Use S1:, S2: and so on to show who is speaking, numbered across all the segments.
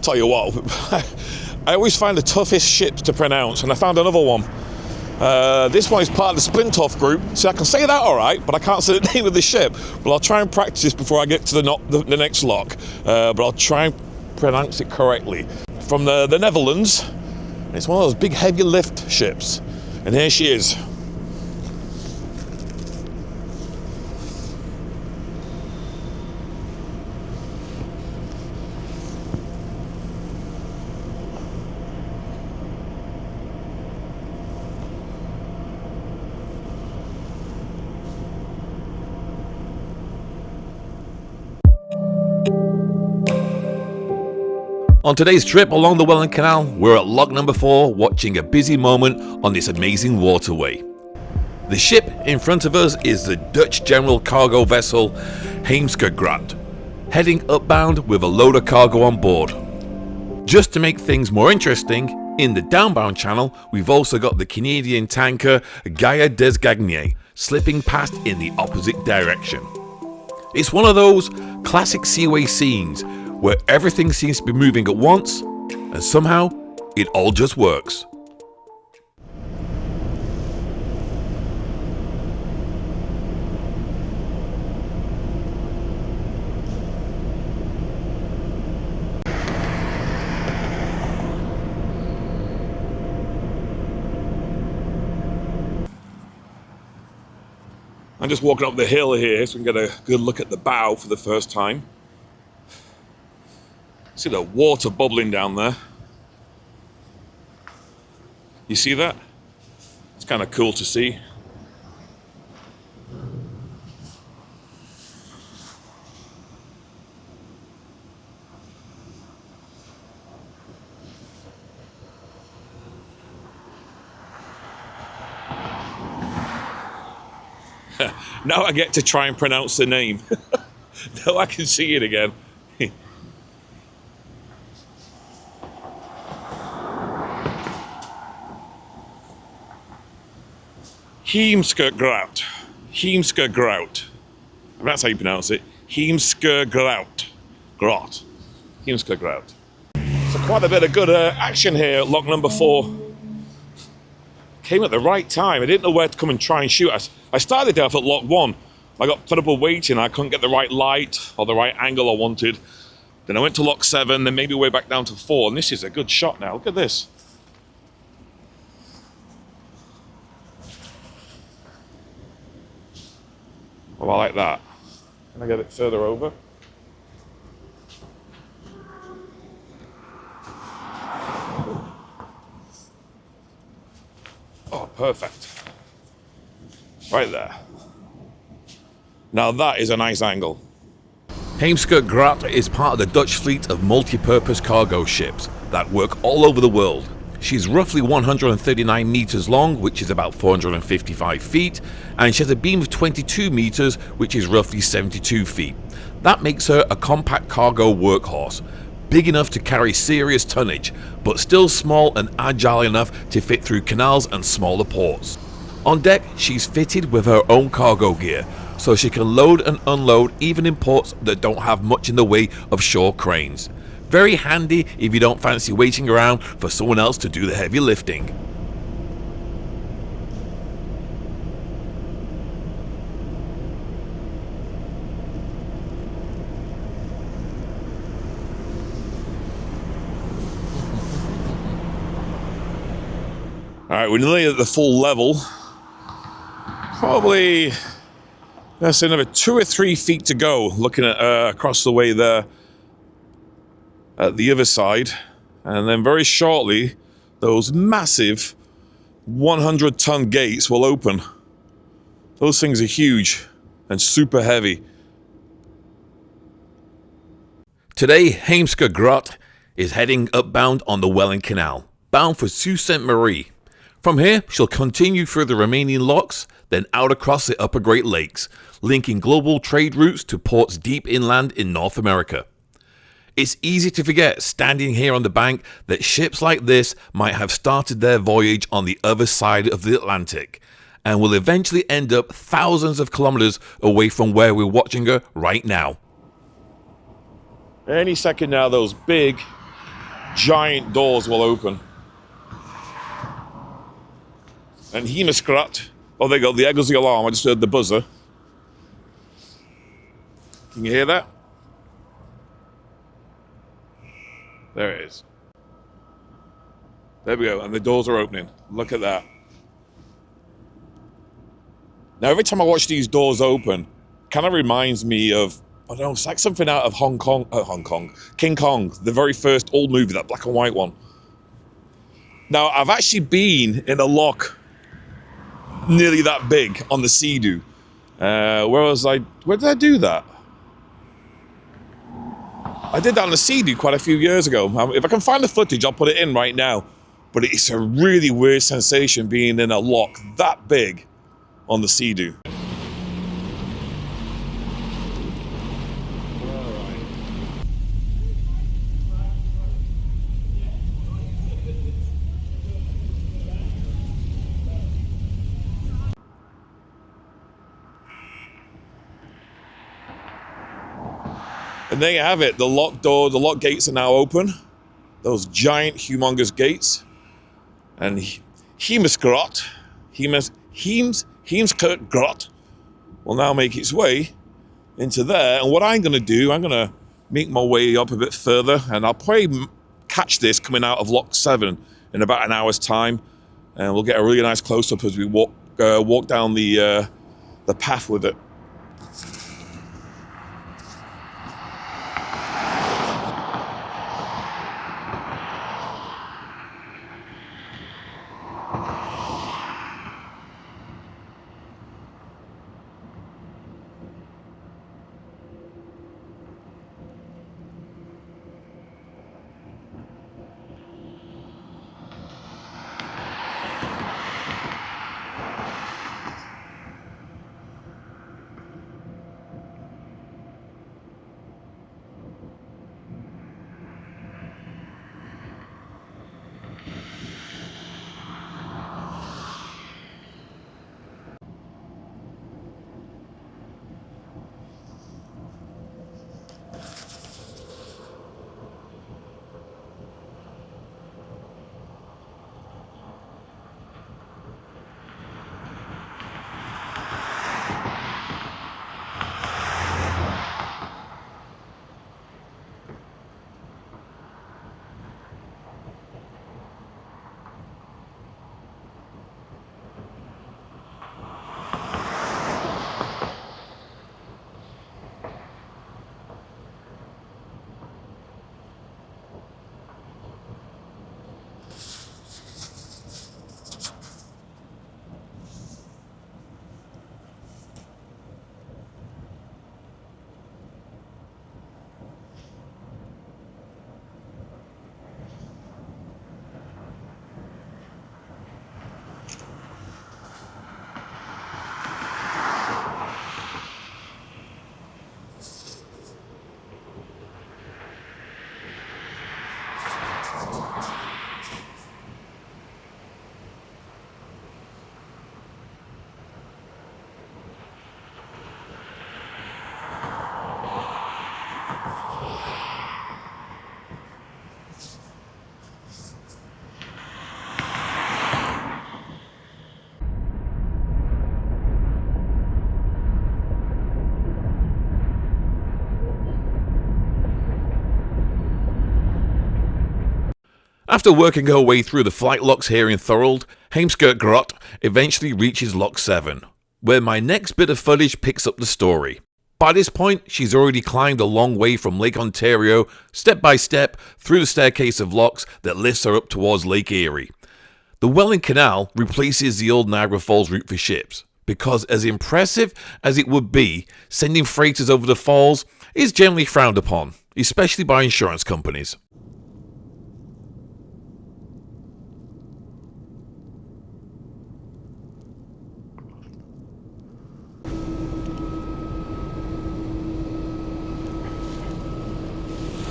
S1: Tell you what, I always find the toughest ships to pronounce, and I found another one. This one is part of the Spliethoff Group. See, I can say that all right, but I can't say the name of the ship. But I'll try and practice this before I get to the next lock. But I'll try and pronounce it correctly. From the Netherlands, it's one of those big heavy lift ships. And here she is.
S2: On today's trip along the Welland Canal, we're at lock number 4 watching a busy moment on this amazing waterway. The ship in front of us is the Dutch general cargo vessel MV.HEEMSKERKGRACHT, heading upbound with a load of cargo on board. Just to make things more interesting, in the downbound channel we've also got the Canadian tanker Gaia Desgagnes slipping past in the opposite direction. It's one of those classic seaway scenes where everything seems to be moving at once, and somehow it all just works.
S1: I'm just walking up the hill here so we can get a good look at the bow for the first time. See the water bubbling down there. You see that? It's kind of cool to see. Now I get to try and pronounce the name. Now I can see it again. MV.HEEMSKERKGRACHT. MV.HEEMSKERKGRACHT. That's how you pronounce it. MV.HEEMSKERKGRACHT. Grot. MV.HEEMSKERKGRACHT. So quite a bit of good action here at lock number 4. Came at the right time. I didn't know where to come and try and shoot. I started off at lock 1. I got fed up with waiting. I couldn't get the right light or the right angle I wanted. Then I went to lock 7, then maybe way back down to 4. And this is a good shot now. Look at this. Oh, I like that. Can I get it further over? Oh, perfect. Right there. Now that is a nice angle.
S2: MV.HEEMSKERKGRACHT is part of the Dutch fleet of multi-purpose cargo ships that work all over the world. She's roughly 139 meters long, which is about 455 feet, and she has a beam of 22 meters, which is roughly 72 feet. That makes her a compact cargo workhorse, big enough to carry serious tonnage, but still small and agile enough to fit through canals and smaller ports. On deck, she's fitted with her own cargo gear, so she can load and unload even in ports that don't have much in the way of shore cranes. Very handy if you don't fancy waiting around for someone else to do the heavy lifting.
S1: Alright, we're nearly at the full level. Probably, let's say another 2 or 3 feet to go, looking at across the way there. At the other side, and then very shortly those massive 100-ton gates will open. Those things are huge and super heavy.
S2: Today, MV.HEEMSKERKGRACHT is heading upbound on the Welland Canal, bound for Sault Ste. Marie. From here, she'll continue through the remaining locks, then out across the upper Great Lakes, linking global trade routes to ports deep inland in North America. It's easy to forget, standing here on the bank, that ships like this might have started their voyage on the other side of the Atlantic, and will eventually end up thousands of kilometers away from where we're watching her right now.
S1: Any second now, those big giant doors will open. And MV.HEEMSKERKGRACHT. Oh, there you go. There goes the alarm. I just heard the buzzer. Can you hear that? There it is. There we go. And the doors are opening. Look at that. Now, every time I watch these doors open, kind of reminds me of, I don't know, it's like something out of King Kong, the very first old movie, that black and white one. Now, I've actually been in a lock nearly that big on the Sea-Doo. Where did I do that? I did that on the Sea-Doo quite a few years ago. If I can find the footage, I'll put it in right now. But it's a really weird sensation being in a lock that big on the Sea-Doo. And there you have it. The lock door, the lock gates are now open. Those giant, humongous gates. And MV.HEEMSKERKGRACHT will now make its way into there. And what I'm going to do, I'm going to make my way up a bit further, and I'll probably catch this coming out of Lock 7 in about an hour's time. And we'll get a really nice close-up as we walk down the path with it.
S2: After working her way through the flight locks here in Thorold, MV.HEEMSKERKGRACHT eventually reaches Lock 7, where my next bit of footage picks up the story. By this point, she's already climbed a long way from Lake Ontario, step by step, through the staircase of locks that lifts her up towards Lake Erie. The Welland Canal replaces the old Niagara Falls route for ships, because as impressive as it would be, sending freighters over the falls is generally frowned upon, especially by insurance companies.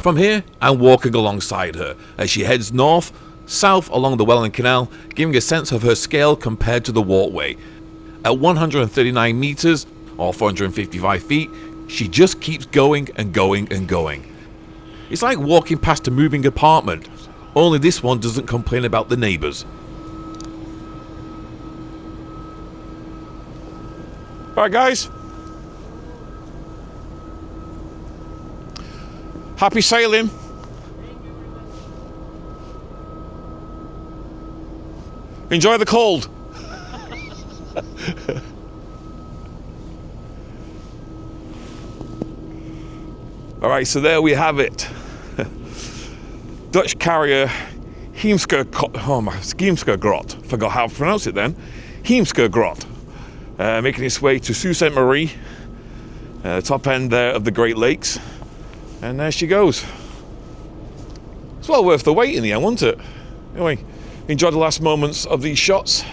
S2: From here, I'm walking alongside her as she heads north, south along the Welland Canal, giving a sense of her scale compared to the walkway. At 139 meters, or 455 feet, she just keeps going and going and going. It's like walking past a moving apartment, only this one doesn't complain about the neighbours.
S1: Alright guys, happy sailing. Enjoy the cold. Alright, so there we have it. Dutch carrier Heemskerkgrot. Forgot how to pronounce it then. Heemskerkgraccht. Making its way to Sault Ste. Marie, top end there of the Great Lakes. And there she goes. It's well worth the wait in the end, wasn't it? Anyway, enjoy the last moments of these shots.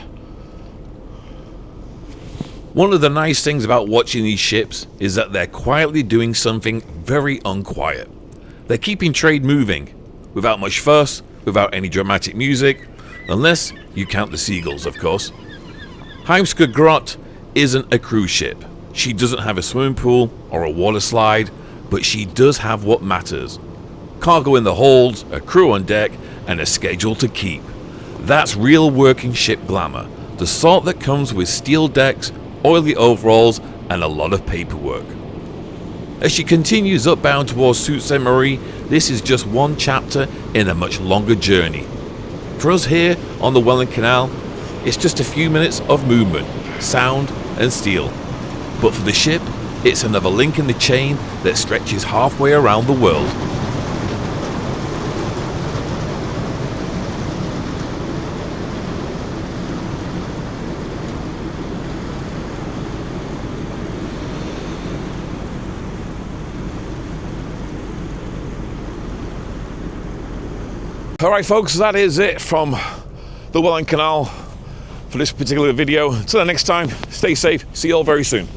S2: One of the nice things about watching these ships is that they're quietly doing something very unquiet. They're keeping trade moving, without much fuss, without any dramatic music, unless you count the seagulls, of course. Heemskerkgraccht isn't a cruise ship. She doesn't have a swimming pool or a water slide, but she does have what matters. Cargo in the holds, a crew on deck, and a schedule to keep. That's real working ship glamour, the sort that comes with steel decks, oily overalls, and a lot of paperwork. As she continues upbound towards Sault Ste. Marie, this is just one chapter in a much longer journey. For us here on the Welland Canal, it's just a few minutes of movement, sound, and steel. But for the ship, it's another link in the chain that stretches halfway around the world.
S1: Alright folks, that is it from the Welland Canal for this particular video. Until the next time, stay safe, see you all very soon.